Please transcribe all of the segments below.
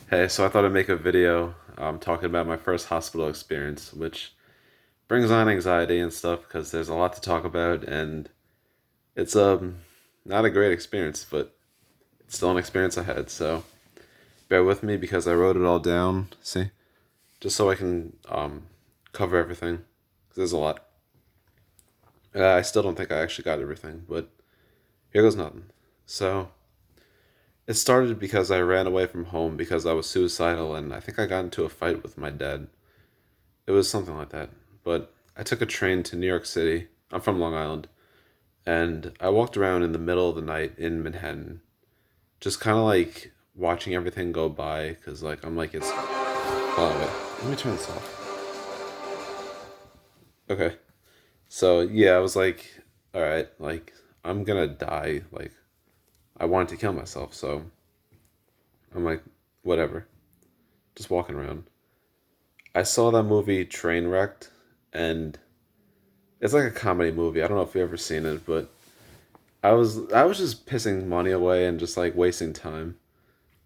Hey, so I thought I'd make a video talking about my first hospital experience, which brings on anxiety and stuff because there's a lot to talk about, and it's not a great experience, but it's still an experience I had. So bear with me because I wrote it all down. See, just so I can cover everything, 'cause there's a lot. I still don't think I actually got everything, but here goes nothing. So it started because I ran away from home because I was suicidal, and I think I got into a fight with my dad. It was something like that. But I took a train to New York City. I'm from Long Island. And I walked around in the middle of the night in Manhattan, just kind of like watching everything go by. Because, like, I'm like, it's. Oh, wait. Let me turn this off. Okay. So, yeah, I was like, all right, like, I'm gonna die. Like, I wanted to kill myself. So I'm like, whatever. Just walking around. I saw that movie Trainwrecked, and it's like a comedy movie. I don't know if you've ever seen it, but I was just pissing money away and just like wasting time.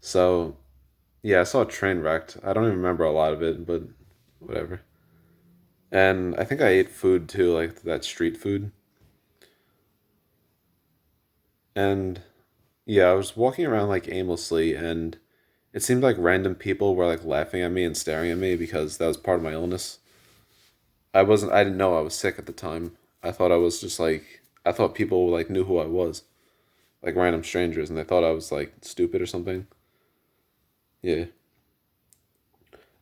So yeah, I saw Trainwrecked. I don't even remember a lot of it, but whatever. And I think I ate food too, like that street food. And yeah, I was walking around like aimlessly, and it seemed like random people were like laughing at me and staring at me because that was part of my illness. I didn't know I was sick at the time. I thought I was just like I thought people like knew who I was, like random strangers, and they thought I was like stupid or something. Yeah.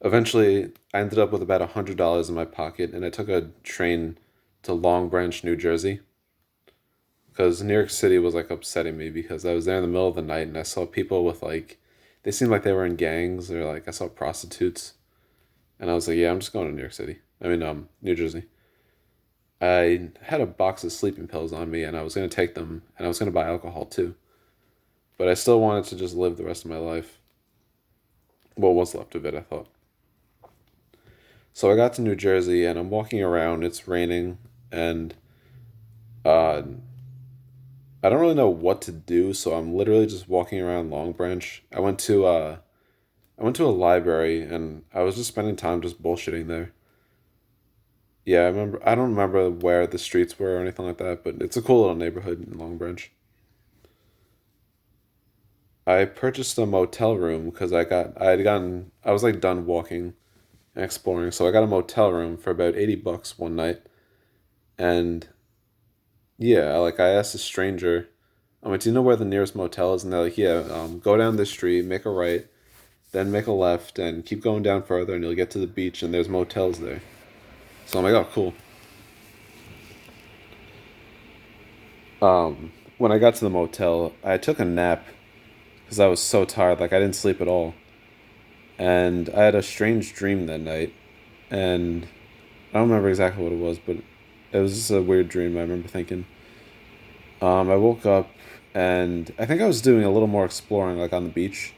Eventually, I ended up with about $100 in my pocket, and I took a train to Long Branch, New Jersey, because New York City was like upsetting me because I was there in the middle of the night and I saw people with like, they seemed like they were in gangs or like I saw prostitutes, and I was like, yeah, I'm just going to New York City. I mean, New Jersey. I had a box of sleeping pills on me, and I was gonna take them, and I was gonna buy alcohol too, but I still wanted to just live the rest of my life. What was left of it, I thought. So I got to New Jersey and I'm walking around. It's raining, and uh, I don't really know what to do. So I'm literally just walking around Long Branch. I went to a library and I was just spending time just bullshitting there. Yeah, I remember. I don't remember where the streets were or anything like that, but it's a cool little neighborhood in Long Branch. I purchased a motel room because I was like done walking and exploring, so I got a motel room for about $80 one night, and yeah, like I asked a stranger, I'm like, do you know where the nearest motel is? And they're like, yeah, go down this street, make a right, then make a left, and keep going down further, and you'll get to the beach, and there's motels there. So I'm like, oh, cool. When I got to the motel, I took a nap because I was so tired, like I didn't sleep at all, and I had a strange dream that night, and I don't remember exactly what it was, but it was just a weird dream. I remember thinking. I woke up, and I think I was doing a little more exploring, like on the beach.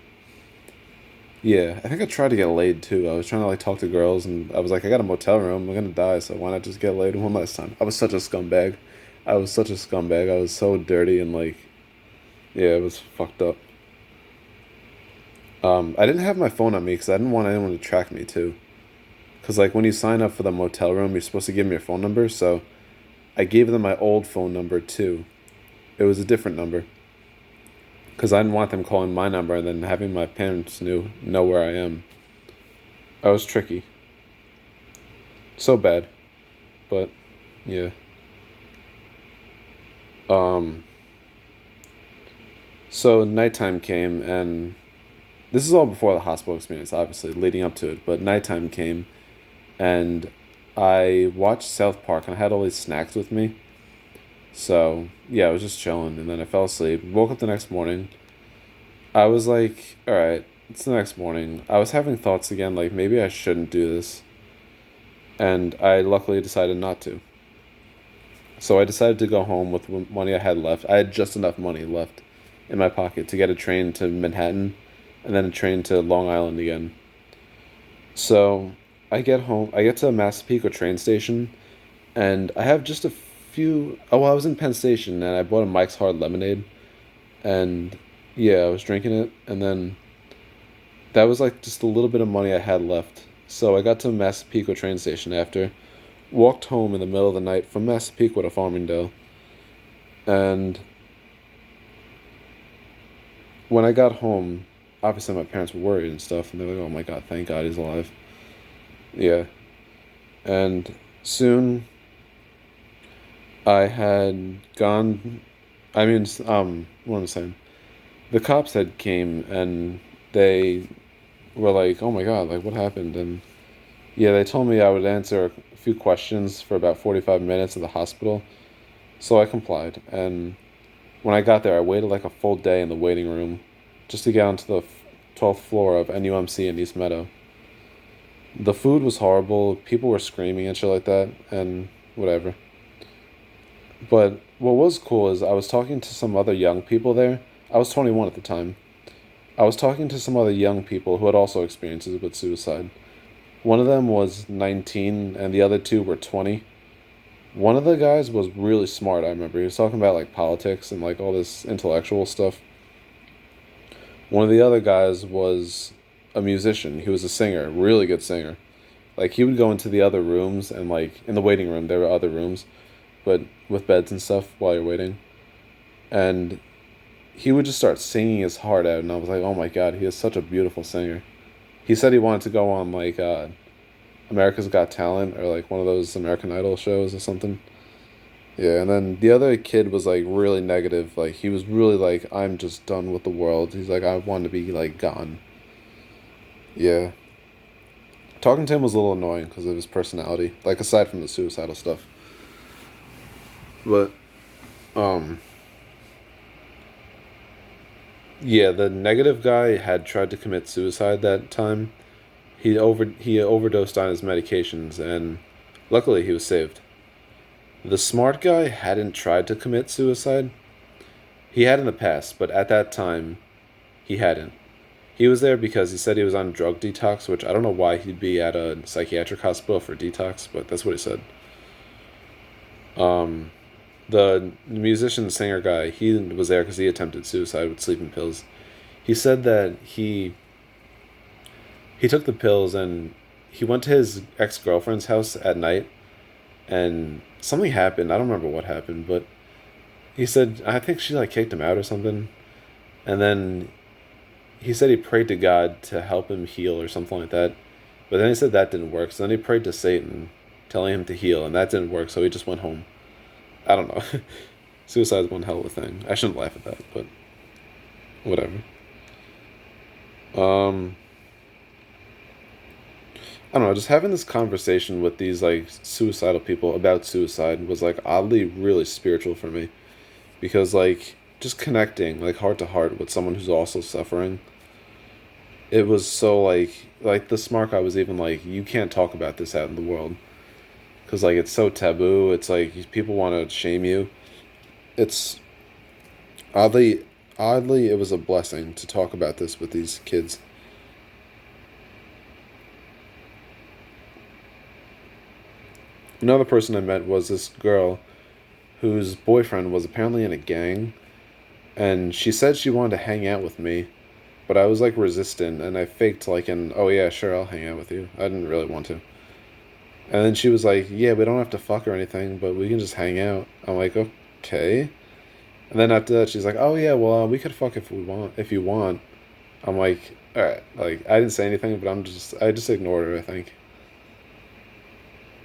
Yeah, I think I tried to get laid too. I was trying to like talk to girls, and I was like, I got a motel room. I'm gonna die, so why not just get laid one last time? I was such a scumbag. I was such a scumbag. I was so dirty and like, yeah, it was fucked up. I didn't have my phone on me because I didn't want anyone to track me too. Because like when you sign up for the motel room, you're supposed to give them your phone number. So I gave them my old phone number too. It was a different number because I didn't want them calling my number and then having my parents know where I am. I was tricky, so bad, but yeah. Um, so nighttime came, and this is all before the hospital experience, obviously, leading up to it. But nighttime came, and I watched South Park, and I had all these snacks with me. So yeah, I was just chilling, and then I fell asleep. Woke up the next morning. I was like, all right, it's the next morning. I was having thoughts again, like maybe I shouldn't do this, and I luckily decided not to. So I decided to go home with money I had left. I had just enough money left in my pocket to get a train to Manhattan and then a train to Long Island again. So I get home, I get to Massapequa train station, and I have just a few. Oh, well, I was in Penn Station and I bought a Mike's Hard Lemonade, and yeah, I was drinking it, and then that was like just a little bit of money I had left. So I got to Massapequa train station after, walked home in the middle of the night from Massapequa to Farmingdale, and when I got home, obviously my parents were worried and stuff, and they're like, "Oh my God, thank God he's alive." Yeah, and soon I had gone. I mean, what am I saying? The cops had came and they were like, "Oh my God, like what happened?" And yeah, they told me I would answer a few questions for about 45 minutes at the hospital, so I complied. And when I got there, I waited like a full day in the waiting room just to get onto the 12th floor of NUMC in East Meadow. The food was horrible. People were screaming and shit like that, and whatever. But what was cool is I was talking to some other young people there. I was 21 at the time. I was talking to some other young people who had also experiences with suicide. One of them was 19, and the other two were 20. One of the guys was really smart, I remember. He was talking about, like, politics and, like, all this intellectual stuff. One of the other guys was a musician. He was a singer, really good singer. Like, he would go into the other rooms, and, like, in the waiting room, there were other rooms, but with beds and stuff while you're waiting. And he would just start singing his heart out, and I was like, oh my God, he is such a beautiful singer. He said he wanted to go on, like, America's Got Talent, or, like, one of those American Idol shows or something. Yeah, and then the other kid was, like, really negative. Like, he was really like, I'm just done with the world. He's like, I want to be, like, gone. Yeah. Talking to him was a little annoying because of his personality. Like, aside from the suicidal stuff. But, um... yeah, the negative guy had tried to commit suicide that time. He overdosed on his medications, and luckily he was saved. The smart guy hadn't tried to commit suicide. He had in the past, but at that time, he hadn't. He was there because he said he was on drug detox, which I don't know why he'd be at a psychiatric hospital for detox, but that's what he said. Um, the musician singer guy, he was there because he attempted suicide with sleeping pills. He said that he took the pills and he went to his ex girlfriend's house at night, and something happened. I don't remember what happened, but he said I think she like kicked him out or something, and then he said he prayed to God to help him heal or something like that. But then he said that didn't work. So then he prayed to Satan, telling him to heal, and that didn't work. So he just went home. I don't know. Suicide's one hell of a thing. I shouldn't laugh at that, but whatever. Um, I don't know. Just having this conversation with these like suicidal people about suicide was like oddly really spiritual for me, because like just connecting like heart to heart with someone who's also suffering, it was so like the smart guy was even like, you can't talk about this out in the world because like it's so taboo. It's like people want to shame you. It's oddly it was a blessing to talk about this with these kids. Another person I met was this girl whose boyfriend was apparently in a gang, and she said she wanted to hang out with me, but I was like resistant, and I faked like an, oh yeah, sure, I'll hang out with you. I didn't really want to. And then she was like, yeah, we don't have to fuck or anything, but we can just hang out. I'm like, okay. And then after that, she's like, oh yeah, well, we could fuck if you want. I'm like, all right. Like, I didn't say anything, but I just ignored her, I think.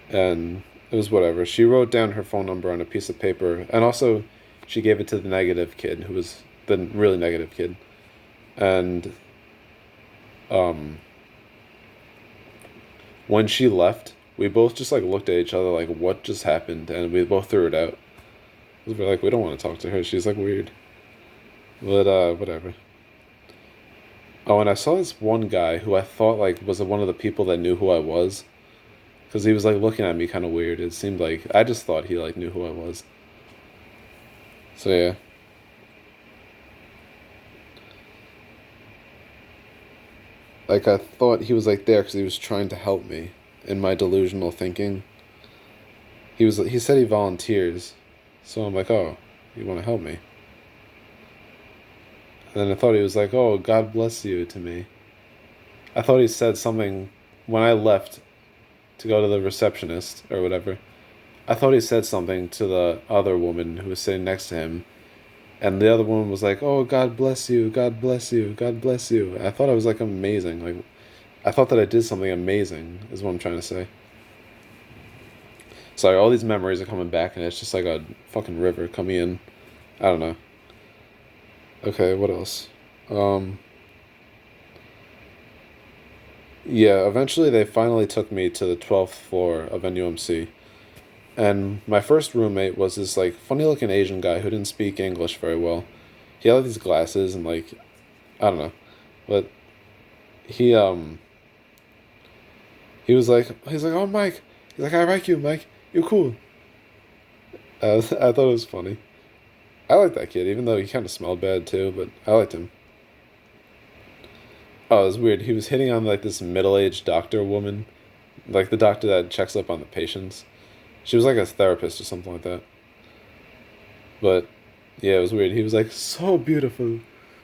And it was whatever. She wrote down her phone number on a piece of paper, and also she gave it to the negative kid, who was the really negative kid. And um, when she left, we both just like looked at each other like, what just happened? And we both threw it out. We were like, we don't want to talk to her. She's like weird. But whatever. Oh, and I saw this one guy who I thought like was one of the people that knew who I was, because he was like looking at me kind of weird. It seemed like I just thought he like knew who I was. So yeah. Like I thought he was like there because he was trying to help me in my delusional thinking. He said he volunteers, so I'm like, oh, you want to help me? And then I thought he was like, oh, God bless you to me. I thought he said something when I left to go to the receptionist or whatever. I thought he said something to the other woman who was sitting next to him, and the other woman was like, "Oh, God bless you, God bless you, God bless you." I thought I was like amazing. Like I thought that I did something amazing. Is what I'm trying to say. Sorry, all these memories are coming back, and it's just like a fucking river coming in. I don't know. Okay, what else? Um, yeah, eventually they finally took me to the 12th floor of NUMC. And my first roommate was this like funny looking Asian guy who didn't speak English very well. He had like, these glasses and like I don't know. But he he's like, "Oh Mike." He's like, "I like you, Mike. You're cool." I thought it was funny. I liked that kid, even though he kind of smelled bad too, but I liked him. Oh, it was weird. He was hitting on like this middle-aged doctor woman, like the doctor that checks up on the patients. She was like a therapist or something like that. But yeah, it was weird. He was like, "So beautiful,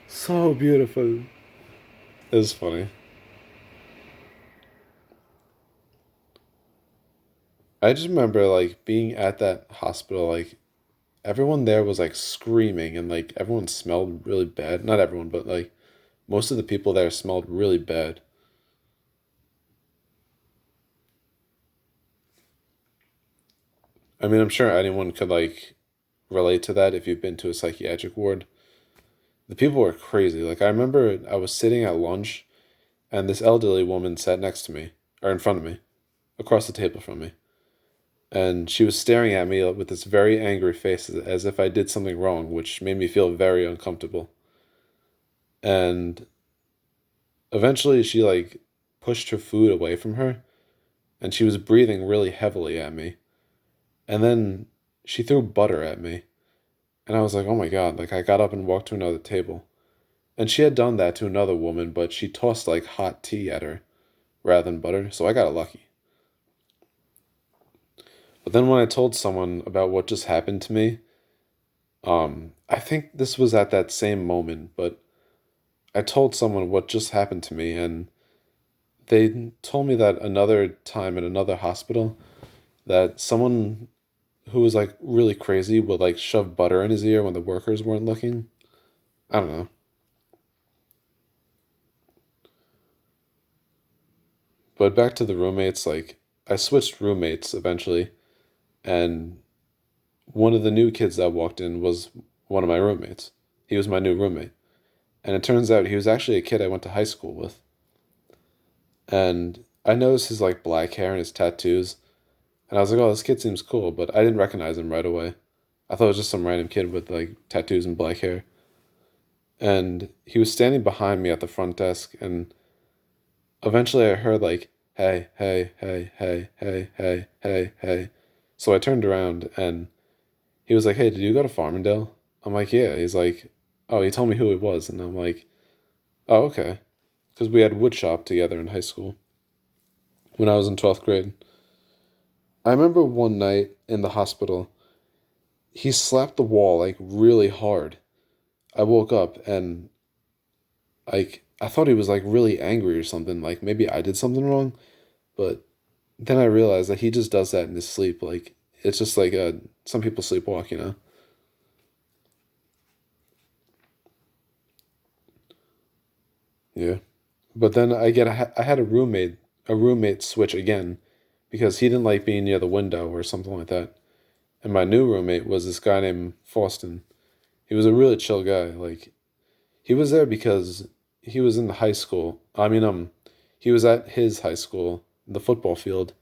so beautiful." It was funny. I just remember like being at that hospital, like everyone there was like screaming and like everyone smelled really bad. Not everyone, but like most of the people there smelled really bad. I mean, I'm sure anyone could like relate to that if you've been to a psychiatric ward. The people were crazy. Like I remember I was sitting at lunch and this elderly woman sat next to me or in front of me, across the table from me. And she was staring at me with this very angry face as if I did something wrong, which made me feel very uncomfortable. And eventually she like pushed her food away from her and she was breathing really heavily at me. And then she threw butter at me. And I was like, "Oh my God." Like I got up and walked to another table. And she had done that to another woman, but she tossed like hot tea at her rather than butter, so I got lucky. But then when I told someone about what just happened to me, I think this was at that same moment, but I told someone what just happened to me, and they told me that another time in another hospital, that someone who was like really crazy would like shove butter in his ear when the workers weren't looking. I don't know. But back to the roommates, like I switched roommates eventually, and one of the new kids that walked in was one of my roommates. He was my new roommate. And it turns out he was actually a kid I went to high school with. And I noticed his like black hair and his tattoos. And I was like, "Oh, this kid seems cool," but I didn't recognize him right away. I thought it was just some random kid with like tattoos and black hair. And he was standing behind me at the front desk, and eventually I heard like, "Hey, hey, hey, hey, hey, hey, hey, hey." So I turned around and he was like, "Hey, did you go to Farmingdale?" I'm like, "Yeah." He's like, "Oh," he told me who it was, and I'm like, "Oh, okay." Because we had woodshop together in high school when I was in 12th grade. I remember one night in the hospital, he slapped the wall like really hard. I woke up and like I thought he was like really angry or something, like maybe I did something wrong, but then I realized that he just does that in his sleep. Like it's just like some people sleepwalk, you know. Yeah. But then I had a roommate switch again because he didn't like being near the window or something like that. And my new roommate was this guy named Faustin. He was a really chill guy. Like he was there because he was in the high school. He was at his high school, the football field,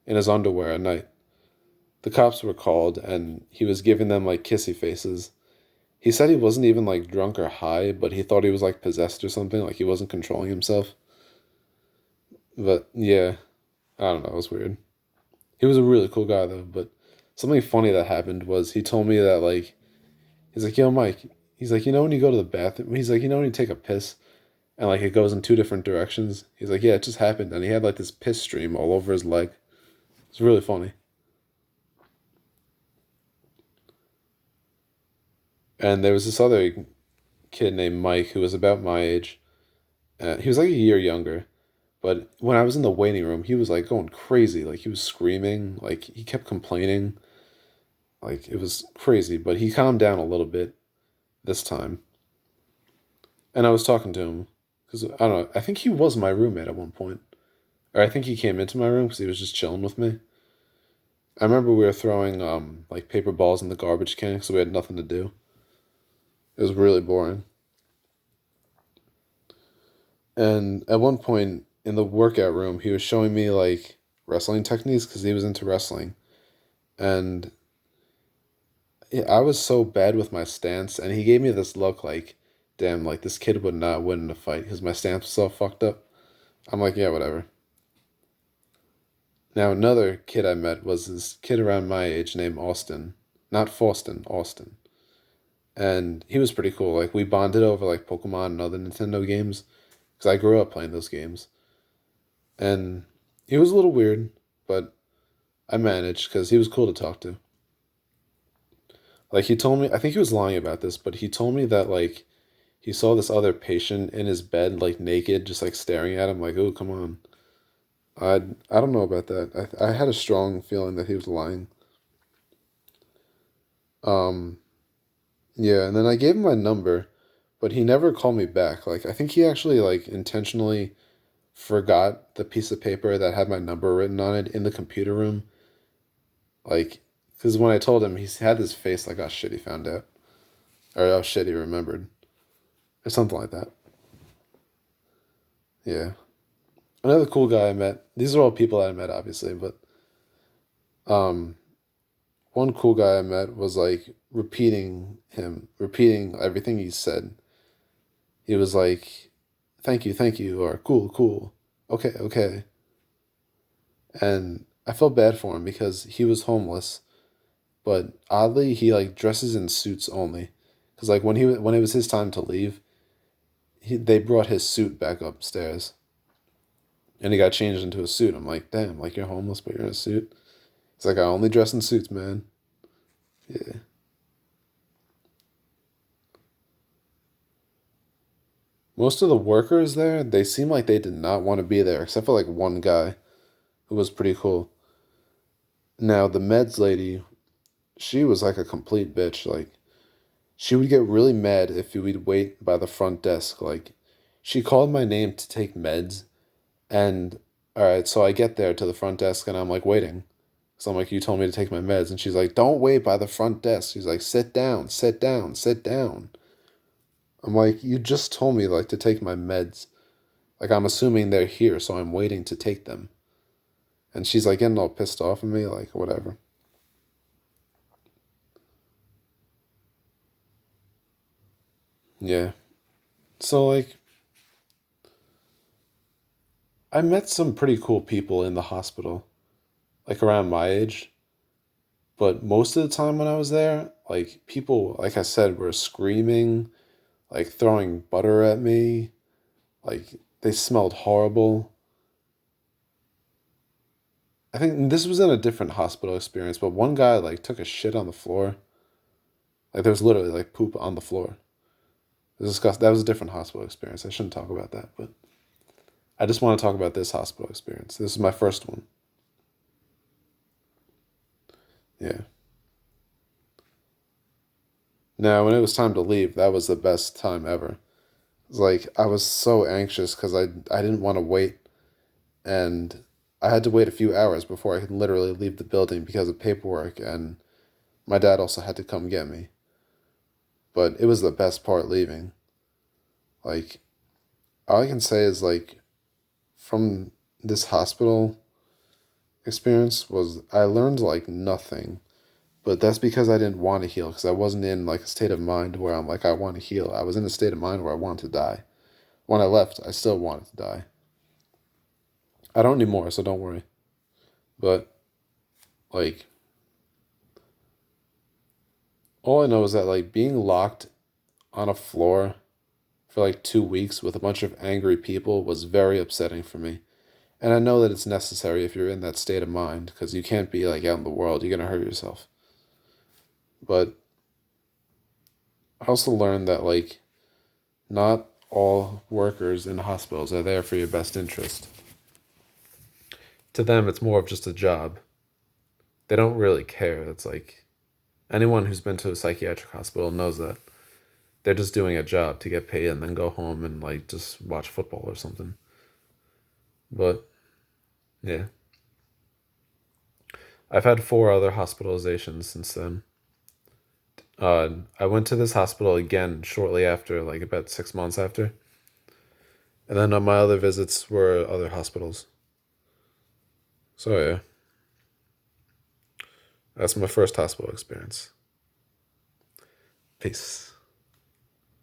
in his underwear at night. The cops were called and he was giving them like kissy faces. He said he wasn't even like drunk or high, but he thought he was like possessed or something, like he wasn't controlling himself. But yeah, I don't know, it was weird. He was a really cool guy though, but something funny that happened was he told me that like he's like, "Yo, Mike," he's like, when you go to the bathroom," he's like, when you take a piss and like it goes in two different directions. He's like, "Yeah, it just happened," and he had like this piss stream all over his leg. It's really funny. And there was this other kid named Mike who was about my age. He was like a year younger, But when I was in the waiting room, he was like going crazy. Like he was screaming. Like he kept complaining. Like it was crazy. But he calmed down a little bit this time. And I was talking to him because I don't know. I think he was my roommate at one point, or I think he came into my room because he was just chilling with me. I remember we were throwing like paper balls in the garbage can because we had nothing to do. It was really boring. And at one point in the workout room, he was showing me like wrestling techniques because he was into wrestling. And yeah, I was so bad with my stance, and he gave me this look like, damn, like this kid would not win in a fight because my stance was so fucked up. I'm like, yeah, whatever. Now, another kid I met was this kid around my age named Austin. Not Faustin, Austin. And he was pretty cool. Like, we bonded over like Pokemon and other Nintendo games because I grew up playing those games. And he was a little weird, but I managed because he was cool to talk to. Like, he told me, I think he was lying about this, but he told me that, like, he saw this other patient in his bed, like, naked, just, like, staring at him, like, oh, come on. I, I don't know about that. I had a strong feeling that he was lying. Um, yeah, and then I gave him my number, but he never called me back. Like, I think he actually, like, intentionally forgot the piece of paper that had my number written on it in the computer room. Like, because when I told him, he had this face like, oh shit, he found out. Or, oh shit, he remembered. Or something like that. Yeah. Another cool guy I met. These are all people I met, obviously, but um, one cool guy I met was like repeating everything he said. He was like, thank you, or cool, cool, okay, okay. And I felt bad for him because he was homeless, but oddly, he like dresses in suits only. Because like when it was his time to leave, they brought his suit back upstairs, and he got changed into a suit. I'm like, damn, like you're homeless, but you're in a suit. He's like, I only dress in suits, man. Yeah. Most of the workers there, they seem like they did not want to be there, except for like one guy who was pretty cool. Now, the meds lady, she was like a complete bitch. Like, she would get really mad if we'd wait by the front desk. Like, she called my name to take meds, and all right, so I get there to the front desk and I'm like waiting. So I'm like, you told me to take my meds. And she's like, don't wait by the front desk. She's like, sit down, sit down, sit down. I'm like, you just told me like to take my meds. Like I'm assuming they're here, so I'm waiting to take them. And she's like getting all pissed off at me, like whatever. Yeah. So like I met some pretty cool people in the hospital, like around my age. But most of the time when I was there, like people, like I said, were screaming, like throwing butter at me, like they smelled horrible. I think this was in a different hospital experience, but one guy like took a shit on the floor. Like there was literally like poop on the floor. It was disgusting. That was a different hospital experience. I shouldn't talk about that, but I just want to talk about this hospital experience. This is my first one. Yeah. Now, when it was time to leave, that was the best time ever. It was like I was so anxious because I didn't want to wait, and I had to wait a few hours before I could literally leave the building because of paperwork, and my dad also had to come get me. But it was the best part leaving. Like all I can say is like from this hospital experience was I learned like nothing. But that's because I didn't want to heal because I wasn't in like a state of mind where I'm like I want to heal. I was in a state of mind where I wanted to die. When I left, I still wanted to die. I don't anymore, so don't worry. But like all I know is that like being locked on a floor for like 2 weeks with a bunch of angry people was very upsetting for me. And I know that it's necessary if you're in that state of mind because you can't be like out in the world. You're gonna hurt yourself. But I also learned that like not all workers in hospitals are there for your best interest. To them, it's more of just a job. They don't really care. It's like anyone who's been to a psychiatric hospital knows that they're just doing a job to get paid and then go home and like just watch football or something. But yeah, I've had four other hospitalizations since then. I went to this hospital again shortly after, like about 6 months after, and then my other visits were other hospitals. So yeah, that's my first hospital experience. Peace.